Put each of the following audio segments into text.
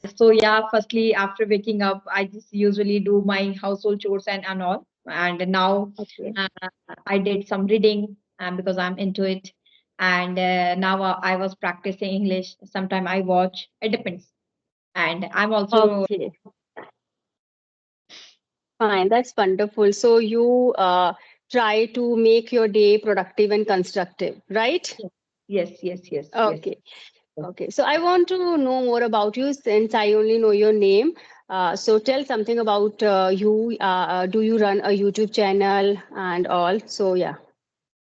So yeah, firstly, after waking up, I just usually do my household chores and all. And now Okay. uh, I did some reading because I'm into it. And now I was practicing English. Sometime I watch. It depends. And I'm also Okay. Fine. That's wonderful. So you try to make your day productive and constructive, right? yes, yes, yes, yes. Okay. Okay. So I want to know more about you since I only know your name. So tell something about you. Do you run a YouTube channel and all? So yeah.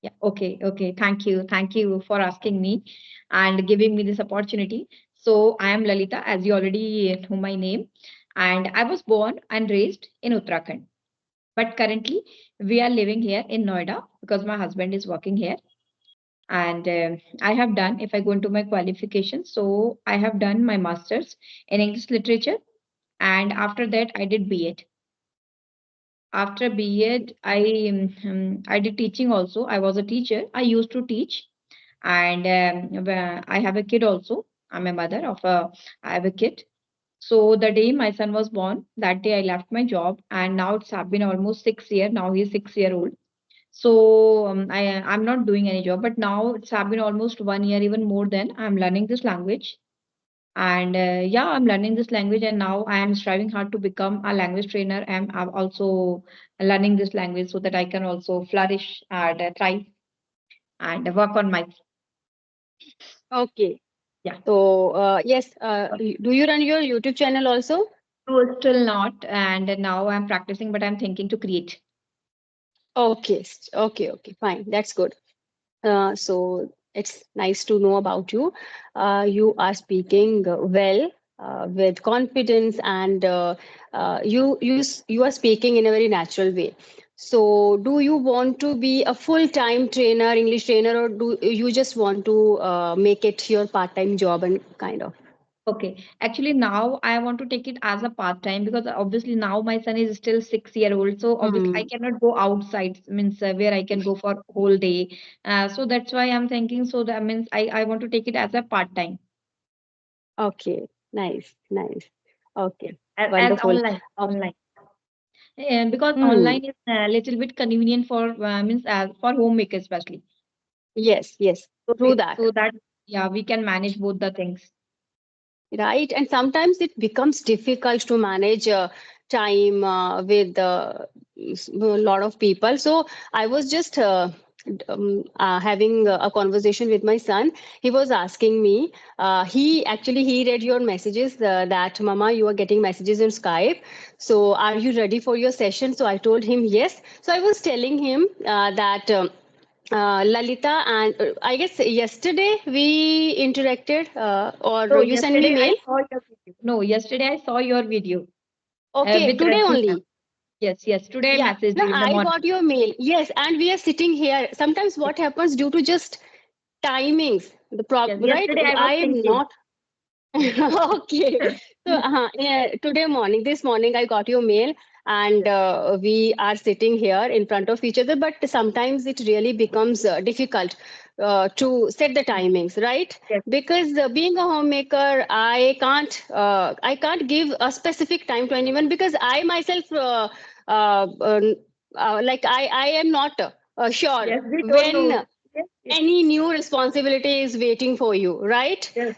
Yeah. Okay. Okay. Thank you. Thank you for asking me and giving me this opportunity. So I am Lalita, as you already know my name, and I was born and raised in Uttarakhand. But currently, we are living here in Noida because my husband is working here. And I have done, if I go into my qualifications, so I have done my master's in English literature. And after that, I did B.Ed. After B.Ed, I did teaching also. I was a teacher. I used to teach, and I have a kid also. I'm a mother of a. I have a kid. So the day my son was born, that day I left my job, and now it's have been almost 6 years. Now he's 6 year old. So I'm not doing any job, but now it's have been almost 1 year, even more than I'm learning this language. And yeah, I'm learning this language, and now I am striving hard to become a language trainer. And I'm also learning this language so that I can also flourish and thrive and work on my. Okay. Yeah. So yes, do you run your YouTube channel also? No, still not, and now I'm practicing, but I'm thinking to create. Okay. Okay. Okay. Fine. That's good. So it's nice to know about you. You are speaking well with confidence, and you are speaking in a very natural way. So, do you want to be a full-time trainer, English trainer, or do you just want to make it your part-time job and kind of? Okay. Actually, now I want to take it as a part time because obviously now my son is still 6 year old. So obviously I Hmm. cannot go outside, means where I can go for whole day. So that's why I'm thinking. So that means I want to take it as a part time Okay. Nice. Nice. Okay. as Wonderful. online. And because Hmm. online is a little bit convenient for means for homemakers especially. Yes. Yes. True that. So that yeah we can manage both the things. Right, and sometimes it becomes difficult to manage time with a lot of people. So I was just having a conversation with my son. He was asking me, he read your messages that mama, you are getting messages on Skype, so are you ready for your session? So I told him yes. So I was telling him that Lalita, and I guess yesterday we interacted, So or you sent me yesterday I mail. saw your video. No, yesterday I saw your video Okay, with today Rajni ma'am. only. Yes, yes. Today I Yeah, messaged no, you in the I morning. got your mail. Yes, and we are sitting here. Sometimes what happens due to just timings, the Yes, problem, right? yesterday I was I am thinking. not. Okay. So, yeah, today morning, this morning, I got your mail, and we are sitting here in front of each other. But sometimes it really becomes difficult to set the timings, right? Yes, Because being a homemaker, I can't give a specific time to anyone because I myself, uh, uh, like I am not sure yes, we don't know. when Yes, yes, any new responsibility is waiting for you, right? yes.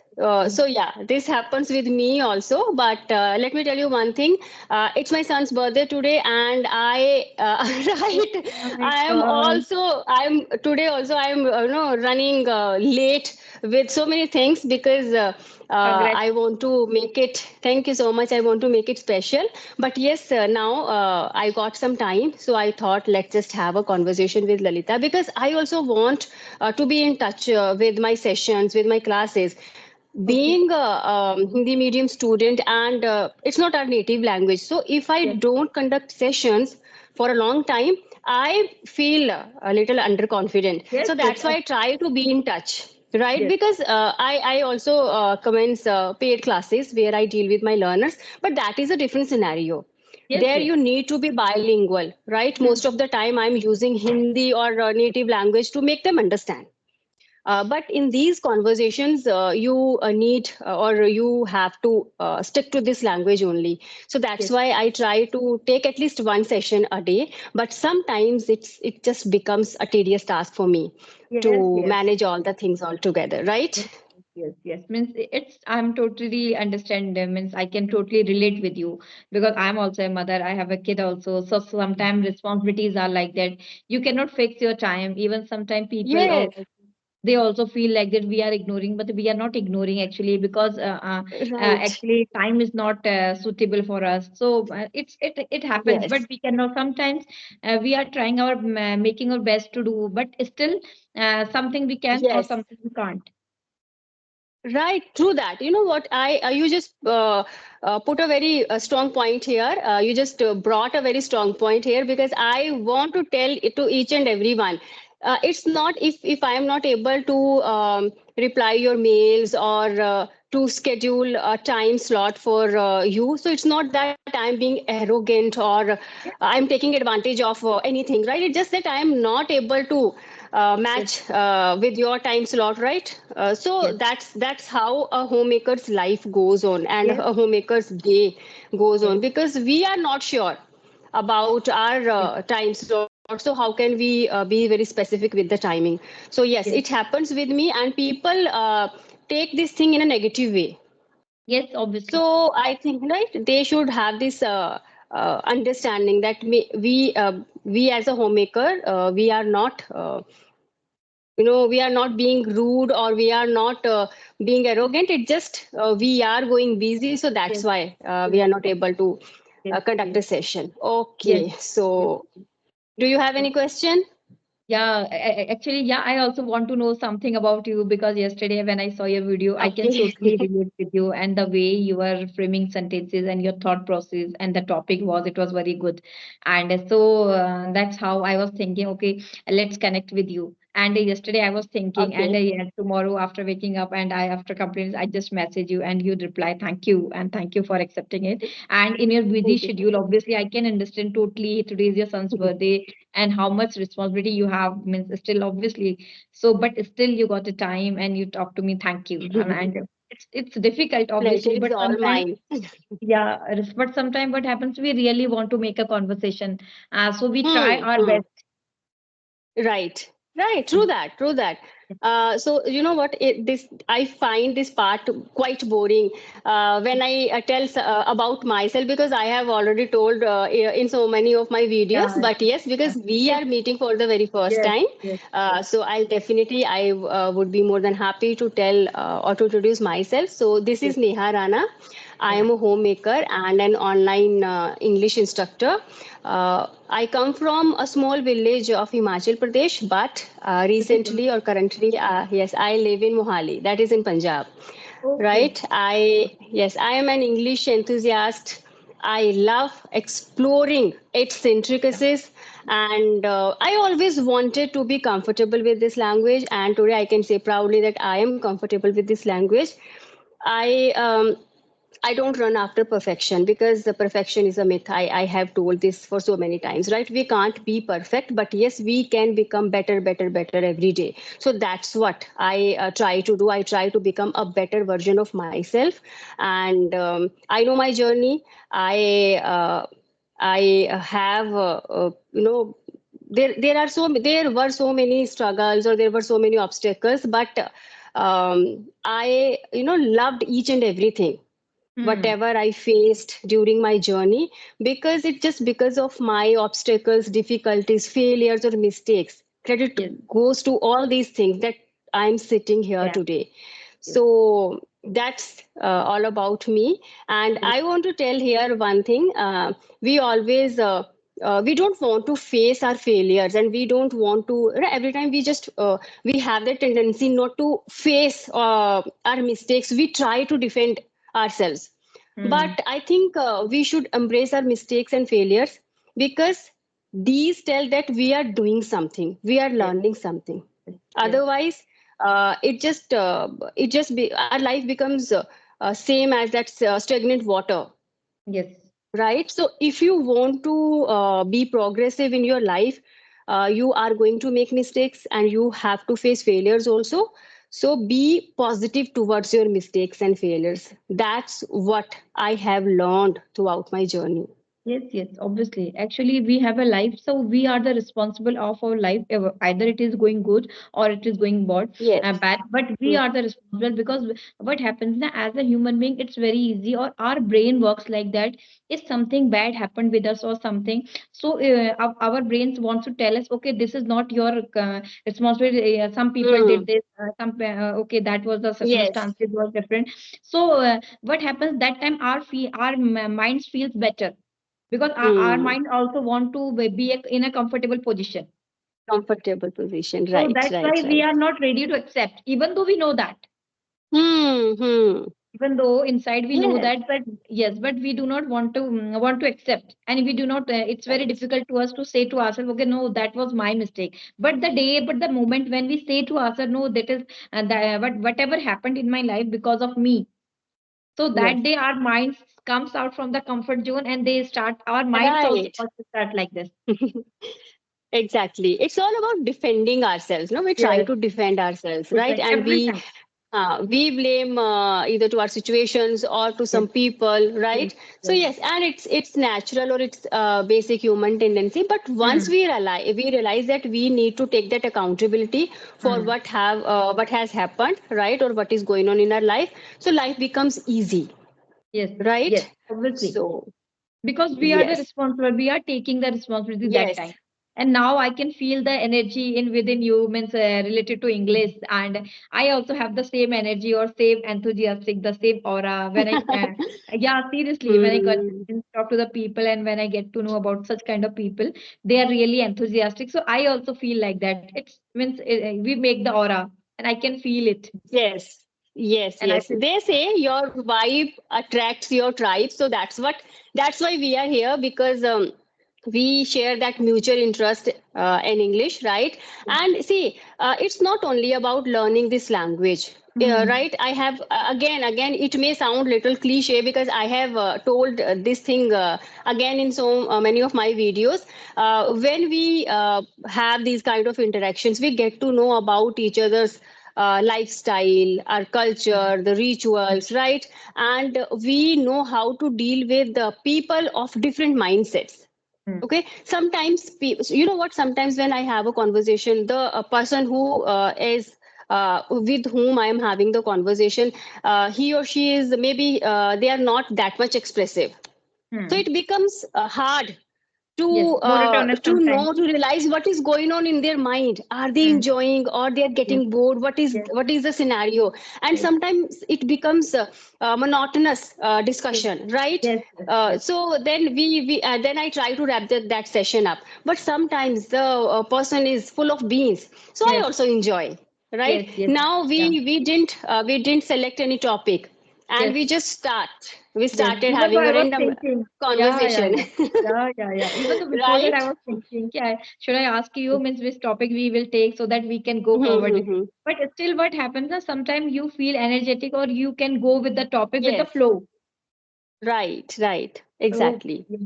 So yeah, this happens with me also. But let me tell you one thing. It's my son's birthday today, and I Oh right. my God. I'm today also. I'm running late with so many things because Congrats. I want to make it. Thank you so much. I want to make it special. But yes, now I got some time, so I thought let's just have a conversation with Lalita because I also want to be in touch with my sessions, with my classes. Okay. Being a Hindi medium student, and it's not our native language. So if I Yes, don't conduct sessions for a long time, I feel a little underconfident. yes, So yes, that's why I try to be in touch. Right, yes, because I also commence paid classes where I deal with my learners, but that is a different scenario. yes, There yes. you need to be bilingual, right? Hmm. Most of the time I'm using Hindi or native language to make them understand. But in these conversations, you need or you have to stick to this language only. So that's Yes. why I try to take at least one session a day. But sometimes it just becomes a tedious task for me Yes, to yes. manage all the things all together, right? Yes, yes, yes. Means it's I'm totally understand. Means I can totally relate with you because I'm also a mother. I have a kid also. So sometimes responsibilities are like that. You cannot fix your time. Even sometimes people Yes, also they also feel like that we are ignoring, but we are not ignoring actually because right. actually time is not suitable for us. So it happens, but Yes, we cannot. Sometimes we are trying our making our best to do, but still something we can or yes. something we can't. Right, true that. You know what? You just put a very strong point here. You just brought a very strong point here because I want to tell it to each and everyone. It's not if I am not able to reply your mails or to schedule a time slot for you. So it's not that I'm being arrogant or Yeah. I'm taking advantage of anything, right? It's just that I am not able to Yes, match with your time slot, right? So yes, that's how a homemaker's life goes on and yes, a homemaker's day goes yes, on because we are not sure about our yes, time slot. So how can we be very specific with the timing? So yes, it yes, happens with me, and people take this thing in a negative way. yes, obviously. So I think right, they should have this understanding that we as a homemaker, we are not. We are not being rude or we are not being arrogant. It just we are going busy, so that's Yes, why we yes, are not able to yes, conduct yes, a session. yes, Okay, yes. so do you have any question? Yeah, actually, yeah, I also want to know something about you because yesterday when I saw your video, I can Okay. totally relate with you and the way you were framing sentences and your thought process and the topic it was very good. And so that's how I was thinking, okay, let's connect with you. And yesterday I was thinking, and Okay. yeah, tomorrow after waking up and after completing, I just message you and you'd reply, thank you, and thank you for accepting it. And in your busy Thank you. schedule, obviously, I can understand totally today is your son's birthday and how much responsibility you have means still obviously so but still you got the time and you talk to me thank you and it's difficult Pleasure obviously is but all sometimes mine. yeah but sometimes what happens we really want to make a conversation so we try Hmm. our Hmm. best. Right, right. True Yes, that, true that. So you know what? This I find this part quite boring when I tell about myself because I have already told in so many of my videos. yeah, But yes, because we yes, are meeting for the very first yes, time, yes, yes, so I would be more than happy to tell or to introduce myself. So this yes, is Neha Rana. I yeah. am a homemaker and an online English instructor. I come from a small village of Himachal Pradesh, but Beautiful. recently or currently, yes, I live in Mohali, that is in Punjab. Okay. Right? Yes, I am an English enthusiast. I love exploring its Yeah. intricacies, and I always wanted to be comfortable with this language. And today I can say proudly that I am comfortable with this language. I I don't run after perfection because the perfection is a myth. I have told this for so many times, right? We can't be perfect, but yes, we can become better, better, better every day. So that's what I try to do. I try to become a better version of myself, and I know my journey. I have there were so many struggles or there were so many obstacles, but I loved each and everything Hmm. whatever I faced during my journey because it just because of my obstacles, difficulties, failures, or mistakes. Credit Yes. goes to all these things that I'm sitting here Yeah. today. Yes. So that's all about me. And Yes. I want to tell here one thing. We always we don't want to face our failures and we don't want to every time we have the tendency not to face our mistakes. We try to defend ourselves, Hmm. but I think we should embrace our mistakes and failures because these tell that we are doing something, we are Yes. learning something. Yes. Otherwise, it just be our life becomes same as that stagnant water, Yes. right? So if you want to be progressive in your life, you are going to make mistakes and you have to face failures also. So be positive towards your mistakes and failures. That's what I have learned throughout my journey. Yes, yes, obviously. Actually, we have a life, so we are the responsible of our life. Either it is going good or it is going Yes. bad. But we are the responsible because what happens now as a human being, it's very easy, or our brain works like that. If something bad happened with us or something, so our brains wants to tell us, okay, this is not your responsibility. Some people Mm. did this. Okay, that was the Yes. circumstances was different. So what happens that time? Our minds feels better because our Mm. mind also want to be in a comfortable position, Comfortable position. so Right, that's why right, we right. are not ready to accept, even though we know that, Hmm. Hmm. even though inside we know Yes. that, but yes, but we do not want to want to accept, and we do not it's very Right. difficult to us to say to ourselves, okay, no, that was my mistake. But the moment when we say to ourselves, no, that is whatever happened in my life because of me, so Yes. that day our minds comes out from the comfort zone, and they start, our minds also Right. start like this. Exactly. It's all about defending ourselves. No, we try Yes. to defend ourselves, right? Defend And every time. we blame either to our situations or to Yes, some people, yes, right? So yes. yes, and it's natural or it's basic human tendency. But once Hmm. we realize that we need to take that accountability for Hmm. what has happened, right, or what is going on in our life. So life becomes easy, Yes, yes, right? obviously. So Because we are the yes, responsible, we are taking the responsibility that yes. time. And now I can feel the energy in within you, means related to English, and I also have the same energy or same enthusiastic, the same aura when I yeah, seriously, when I got Hmm. to talk to the people and when I get to know about such kind of people, they are really enthusiastic. So I also feel like that. It's means we make the aura, and I can feel it, Yes, yes, and I yes. feel. They say your vibe attracts your tribe, so that's why we are here because we share that mutual interest in English, right? And see, it's not only about learning this language. Hmm. Right, I have again. It may sound little cliche because I have told this thing again in so many of my videos. When we have these kind of interactions, we get to know about each other's lifestyle, our culture, the rituals, right? And we know how to deal with the people of different mindsets. Hmm. Okay, sometimes you know what? Sometimes when I have a conversation, the person who is with whom I am having the conversation, he or she is maybe they are not that much expressive, so Hmm. it becomes hard Yes, monotonous to sometimes. know, to realize what is going on in their mind. Are they Hmm. enjoying or they are Yes, getting bored? yes, What is the scenario? And yes, sometimes it becomes monotonous yes, discussion, right? yes, yes, yes, So then we then I try to wrap that session up, but sometimes the person is full of beans, so I yes, also enjoy, right? yes, yes, Now yeah, we didn't select any topic, and yes, we yes. started Even though having I a was random thinking, yeah, yeah, conversation. yeah, yeah, yeah, yeah. Even though before that I Right? was thinking, yeah, should I ask you, means which topic we will take so that we can go forward with it. But still, what happens is sometimes you feel energetic, or you can go with the topic with the Yes. flow. Right, right. So, Exactly. yeah.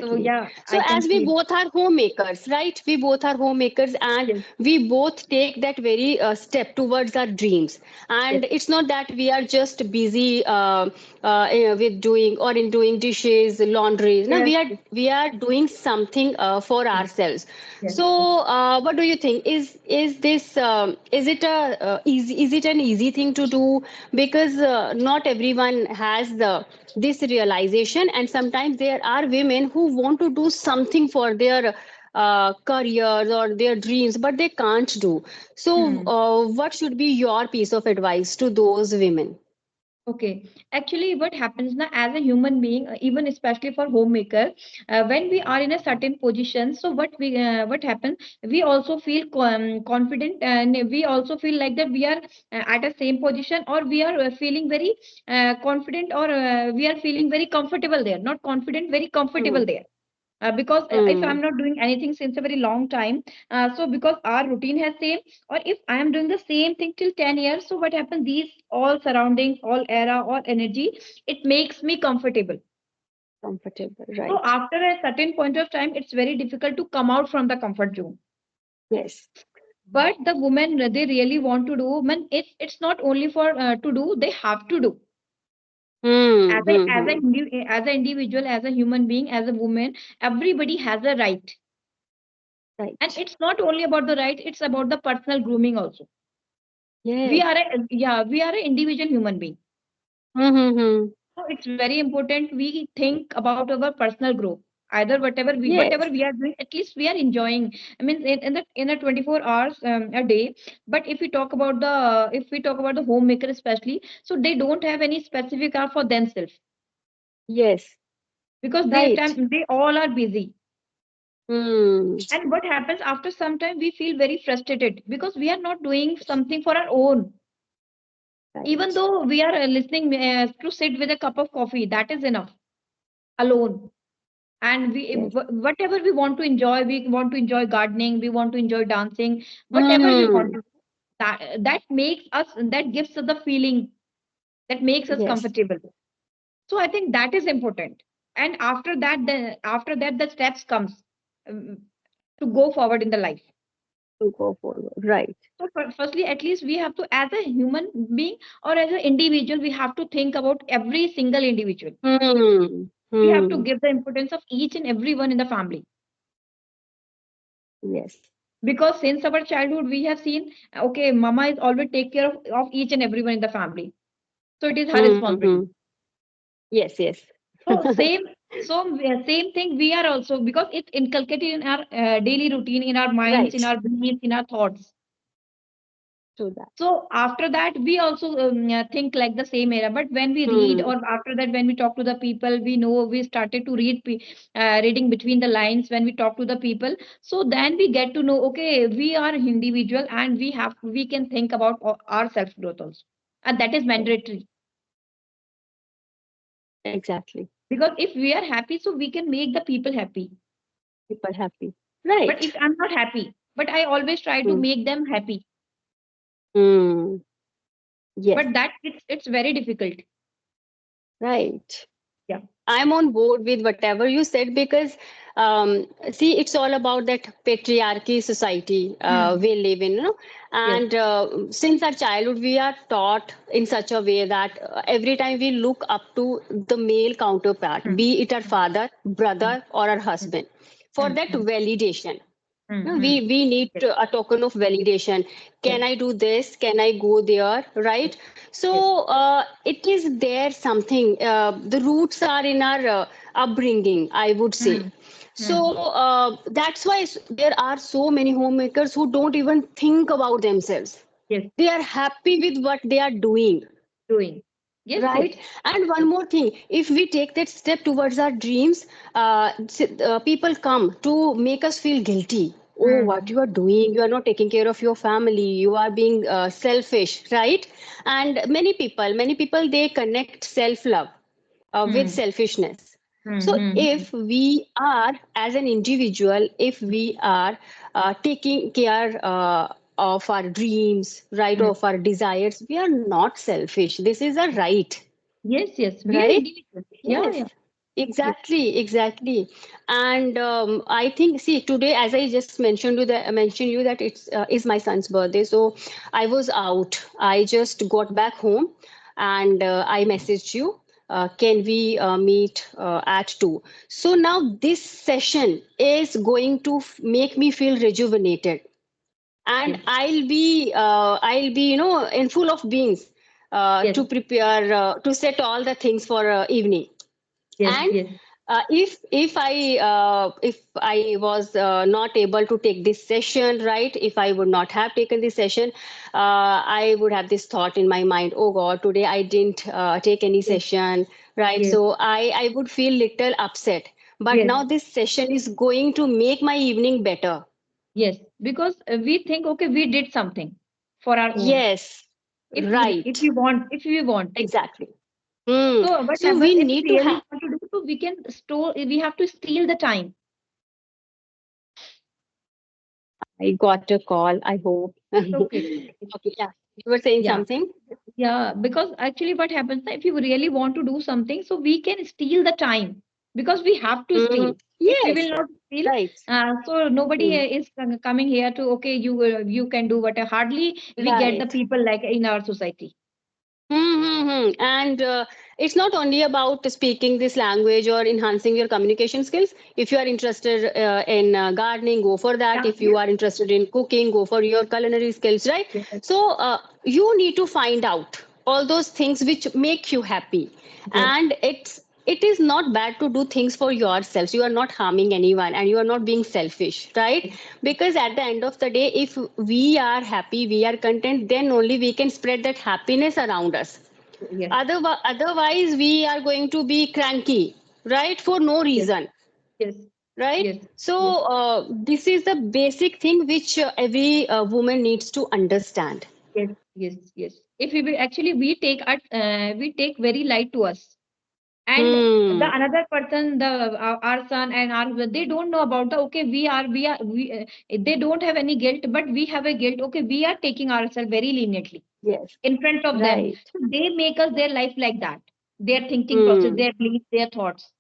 So Exactly. yeah, So I can as we feel. both are homemakers, right? We both are homemakers and Yes, we both take that very step towards our dreams. yes, And it's not that we are just busy with doing or in doing dishes, laundry. No, yes, we are doing something for yes, ourselves. yes, So yes. what do you think? Is this is it a is it an easy thing to do? Because not everyone has the this realization, and sometimes there are women who want to do something for their careers or their dreams, but they can't do so. Hmm. What should be your piece of advice to those women? Okay, actually, what happens now as a human being, even especially for homemaker, when we are in a certain position, so what happens? We also feel confident, and we also feel like that we are at a same position, or we are feeling very confident, or we are feeling very comfortable there. Not confident, very comfortable Hmm. there, because if Hmm. I'm not doing anything since a very long time, so because our routine has same, or if I am doing the same thing till 10 years, so what happens, these all surroundings, all era, all energy, it makes me comfortable. Comfortable, So right? after a certain point of time, it's very difficult to come out from the comfort zone. Yes. But the women, they really want to do. Man, it's not only for to do. They have to do. Hmm. Hmm. As an individual, as a human being, as a woman, everybody has a right. And Right. it's not only about the right, it's about the personal grooming also. Yes. We are an individual human being. Hmm. Hmm. Hmm. So it's very important we think about our personal growth. Either whatever Yes. we are doing, at least we are enjoying. I mean, in the 24 hours a day. But if we talk about the homemaker especially, so they don't have any specific hour for themselves Yes. because Right. they all are busy. Hmm. And what happens after some time, we feel very frustrated because we are not doing something for our own. Even Right. though we are listening to sit with a cup of coffee, that is enough alone. And Yes. whatever we want to enjoy gardening, we want to enjoy dancing, whatever we want Hmm. to do, that gives us the feeling, that makes us Yes. comfortable. So I think that is important. And after that the steps comes um, to go forward in the life. To go forward. Right. So firstly, at least we have to, as a human being or as an individual, we have to think about every single individual. Hmm. We have to Hmm. give the importance of each and everyone in the family. Yes. Because since our childhood, we have seen, okay, mama is always take care of each and everyone in the family. So it is her responsibility. Hmm. Yes. Yes. So same thing we are also, because it's inculcated in our daily routine, in our minds, in Right. our beliefs, in our thoughts. To that. So after that, we also think like the same era. But when we read, Hmm. or after that, when we talk to the people, we know we started to reading between the lines when we talk to the people. So then we get to know, okay, we are individual and we can think about our self growth also, and that is Yes. mandatory. Exactly. Because if we are happy, so we can make the people happy. People happy. But if Right. I'm not happy, but I always try to Hmm. make them happy. Hmm. Yes. But that it's very difficult. Right. Yeah. I'm on board with whatever you said because, see, it's all about that patriarchy society Hmm. we live in, you know. Yes. And since our childhood, we are taught in such a way that every time we look up to the male counterpart, Hmm. be it our father, Hmm. brother, or our Hmm. husband, for Hmm. that Hmm. validation. Hmm. No, Hmm. we need Yes. a token of validation. Yes. Can I do this? Can I go there? Yes. Right? Yes. So it is there something. The roots are in our upbringing, I would say. Hmm. Hmm. So that's why there are so many homemakers who don't even think about themselves. Yes. They are happy with what they are doing. Doing. Yes. Yes. Right. And one more thing, if we take that step towards our dreams, people come to make us feel guilty. Oh, what Hmm. you are doing, you are not taking care of your family, you are being selfish, right? And many people, they connect self love with Hmm. selfishness. Hmm. So Hmm. Hmm. if we are, as an individual, if we are taking care of our dreams, right, Hmm. of our desires, we are not selfish. This is a right, Yes. Yes. We are right? individuals. Yeah. Yes, Yeah. Yes. exactly, exactly. And I think, see, today, as I just mentioned you that it's is my son's birthday, so I was out. I just got back home, and I messaged you. Can we meet at 2? So now this session is going to make me feel rejuvenated, and Yes. I'll be in full of beans Yes. to prepare to set all the things for evening. Yes. And Yes. if I was not able to take this session, right, if I would not have taken this session, I would have this thought in my mind, oh god, today I didn't take any Yes. session, right? Yes. So I would feel little upset, but Yes. now this session is going to make my evening better. Yes. Because we think, okay, we did something for our own. Yes, If right, we want, if we want. exactly. Hmm. So what So happens we if we need to really have. want to do? So we can store. We have to steal the time. I got a call, I hope. Okay. Okay, yeah. You were saying Yeah. something? Yeah. Because actually, what happens if you really want to do something, so we can steal the time because we have to Hmm. steal. If we Yes, will not feel, right. so nobody Hmm. is coming here to, okay, you can do what. Hardly we get the Right. people like in our society. And it's not only about speaking this language or enhancing your communication skills. If you are interested in gardening, go for that. Yeah. If you are interested in cooking, go for your culinary skills, right? Yes. So you need to find out all those things which make you happy. Yes. And it is not bad to do things for yourselves. You are not harming anyone and you are not being selfish, right? Yes. Because at the end of the day, if we are happy, we are content, then only we can spread that happiness around us. Yes. Otherwise, we are going to be cranky, right? For no Yes. reason, Yes. right? Yes. So, Yes. this is the basic thing which every woman needs to understand. Yes. Yes. Yes. If we will, actually we take very light to us, and the Hmm. another person, the our son and our, they don't know about the, okay, they don't have any guilt, but we have a guilt. Okay, we are taking ourselves very leniently Yes. in front of them. Right. So they make us their life like that, their thinking process, Hmm. their beliefs, their thoughts,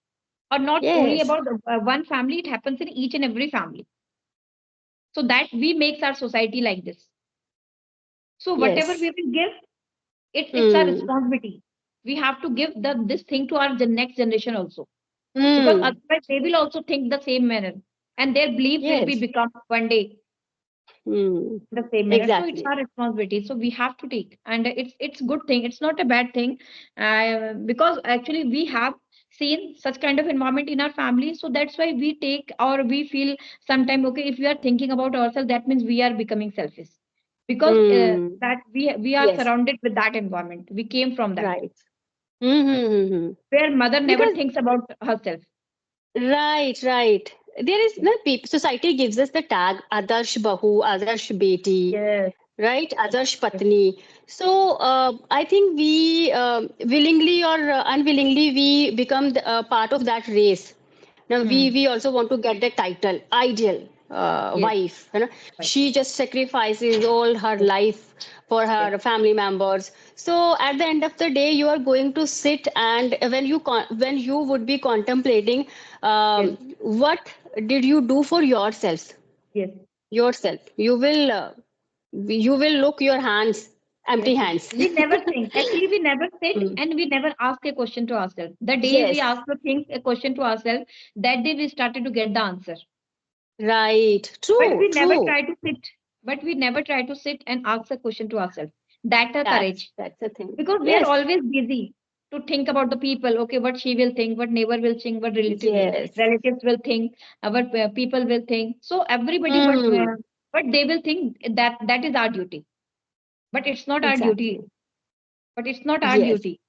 or not only Yes. about one family. It happens in each and every family. So that we makes our society like this. So whatever we Yes. will give, it's our Hmm. responsibility. We have to give this thing to our next generation also, because Hmm. otherwise they will also think the same manner, and their belief will be Yes. become one day Hmm. the same manner. So it's Exactly. our responsibility, so we have to take, and it's good thing, it's not a bad thing, because actually we have seen such kind of environment in our family. So that's why we take, or we feel sometime, okay, if we are thinking about ourselves, that means we are becoming selfish, because Hmm. that we are Yes. surrounded with that environment, we came from that, Right. Hmm. where mother never Because thinks about herself. right, right. There is no people. Society gives us the tag Adarsh Bahu, Adarsh Beti, Yes. right? Adarsh Patni. So I think we willingly or unwillingly we become part of that race. Now Hmm. we also want to get the title ideal Yes. wife. You know, Right. she just sacrifices all her Yes. life for Yes. her family members. So at the end of the day, you are going to sit and when you would be contemplating, Yes. what did you do for yourselves? Yes. Yourself. You will look your hands, Yes, empty yes. hands. We never think. Actually, we never sit Hmm. and we never ask a question to ourselves. The day we Yes, ask to think a question to ourselves, that day we started to get the answer. right. But True, we never true. try to sit. But we never try to sit and ask a question to ourselves. That a courage. That's the thing. Because we are Yes, always busy to think about the people. Okay, what she will think, what neighbor will think, what yes. relatives will think, what people will think. So everybody, Hmm. what they will think, that is our duty. But it's not our duty. Exactly. But it's not our Yes. duty.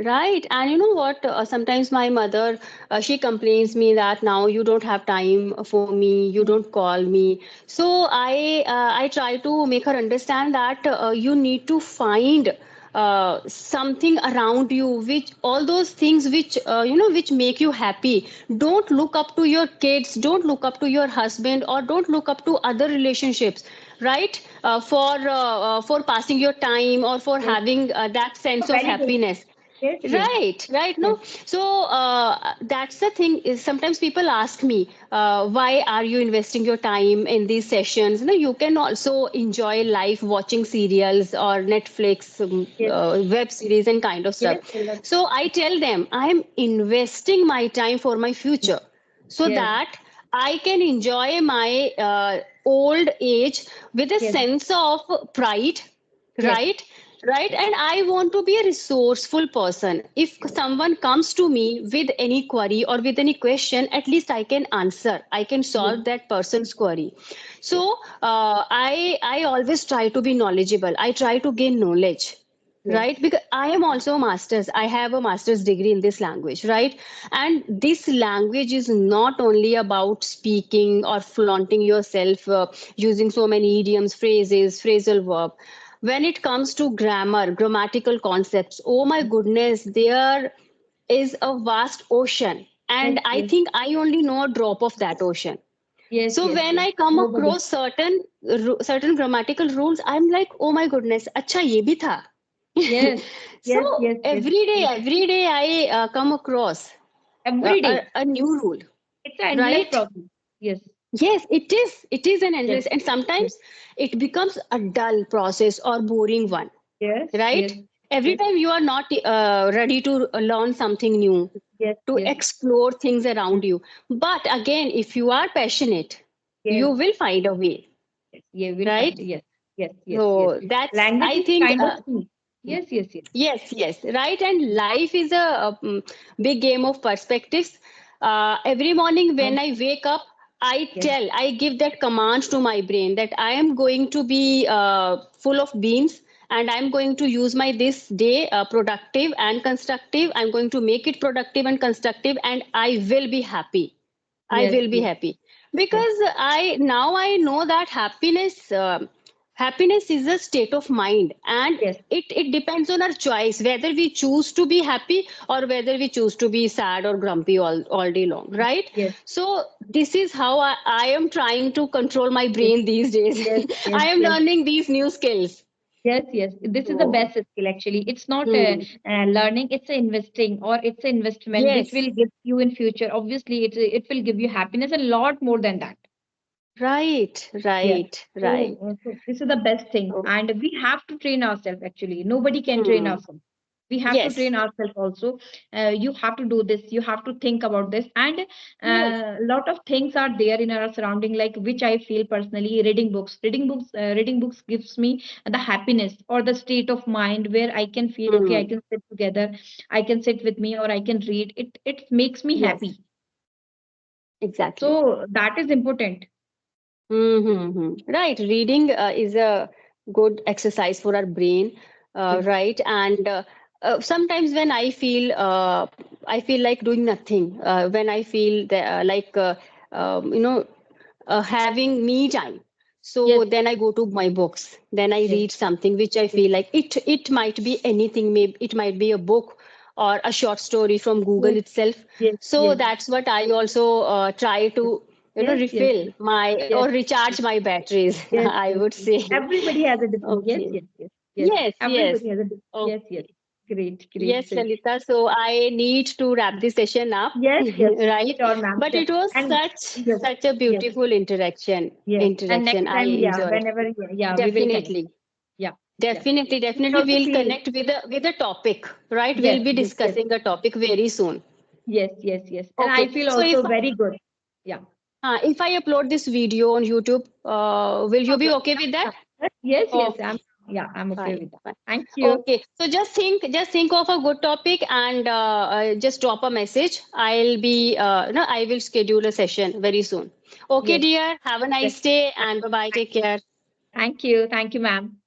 Right. And you know what? Sometimes my mother, she complains me that now you don't have time for me, you don't call me. So I try to make her understand that you need to find something around you, which all those things which which make you happy. Don't look up to your kids, don't look up to your husband, or don't look up to other relationships, right? For passing your time or for Yes. having that For sense of validation. happiness. Yes, yes, Right, right. yes, No, so that's the thing is sometimes people ask me, why are you investing your time in these sessions? You can also enjoy life watching serials or Netflix, yes, web series and kind of stuff. yes, yes, So I tell them I am investing my time for my future so yes, that I can enjoy my old age with a yes, sense of pride, yes, right? Right. And I want to be a resourceful person. If someone comes to me with any query or with any question, at least I can answer, I can yes, solve that person's query. So yes, I always try to be knowledgeable, I try to gain knowledge, yes, right? Because I am also a master's, I have a master's degree in this language, right? And this language is not only about speaking or flaunting yourself, using so many idioms, phrases, phrasal verb. When it comes to grammar, grammatical concepts, oh my goodness, there is a vast ocean, yes, and I yes, think I only know a drop of that ocean. yes, So yes, when yes. I come Nobody. across certain grammatical rules, I'm like, oh my goodness, acha ye bhi tha. Yes, So yes, yes, yes, yes. every day I come across Every day. a new rule. an endless right? process. Yes. Yes, it is. It is an Yes. endless, and Yes. sometimes it becomes a dull process or boring one, Yes. right? Yes. Every Yes. time you are not ready to learn something new, Yes. to Yes. explore things around you. But again, if you are passionate, Yes. you will find a way, Yes. Yeah. We'll right? find. Yes. Yes. Yes. Yes. So that's, Language I is think, kind of key. Yes. Yes. Yes. yes, yes, right. And life is a big game of perspectives. Every morning when I wake up, Yes. I give that command to my brain that I am going to be full of beans, and I'm going to use my this day productive and constructive. I'm going to make it productive and constructive, and I will be happy. I Yes. will be Yes. happy Yes. because I know that happiness is a state of mind, and Yes. it depends on our choice whether we choose to be happy or whether we choose to be sad or grumpy all day long, right? Yes. So this is how I am trying to control my Yes. brain these days. Yes. Yes. I am Yes. learning these new skills. Yes, yes. This is the So, best skill actually. It's not hmm, learning, it's a investing or it's an investment which yes, will give you in future. Obviously, it will give you happiness a lot more than that. right, Yes. right, So, right. this is the best thing. So, And we have to train ourselves actually. Nobody can train hmm, ourselves. We have to yes, train ourselves also. You have to do this. You have to think about this. And yes. a lot of things are there in our surrounding, like which I feel personally, reading books. Reading books gives me the happiness or the state of mind where I can feel okay, I Hmm, can sit together, I can sit with me, or I can read. It makes me yes, happy. exactly. So that is important. Mm-hmm. Right. Reading is a good exercise for our brain, Yes. right? And sometimes when I feel like doing nothing. When I feel you know, having me time. So Yes. then I go to my books. Then I Yes. read something which I Yes. feel like it might be anything. Maybe it might be a book or a short story from Google Yes. itself. Yes. So Yes. that's what I also try to, Yes. Yes. refill my Yes. or recharge my batteries. Yes, I yes, would yes. say. Everybody has a different. Yes, Okay. yes, yes, yes. Yes. Yes. Everybody has a different. Yes, yes. Okay. Great, great, Yes, great. Lalita. So I need to wrap this session up, Yes, yes. right? Sure, ma'am. But Sure. it was And yes, such a yes, beautiful interaction. yes. And Interaction. next I time, yeah, enjoyed. whenever, yeah, we will connect. Definitely. Yeah, yeah. It Definitely also we'll feel. connect with a topic, right? Yes, We'll be yes, yes, discussing a topic very soon. yes, yes, yes. And I Okay. feel So also very good. Yeah. if I upload this video on YouTube, will you be Problem. okay with that? Yes, yes. Okay. I'm okay Fine, with that. fine. Thank you. Okay, so just think of a good topic and just drop a message. I'll be, no, I will schedule a session very soon. Okay, Yes, dear. Have a yes. nice day and bye bye. Take care. Thank you. Thank you, ma'am.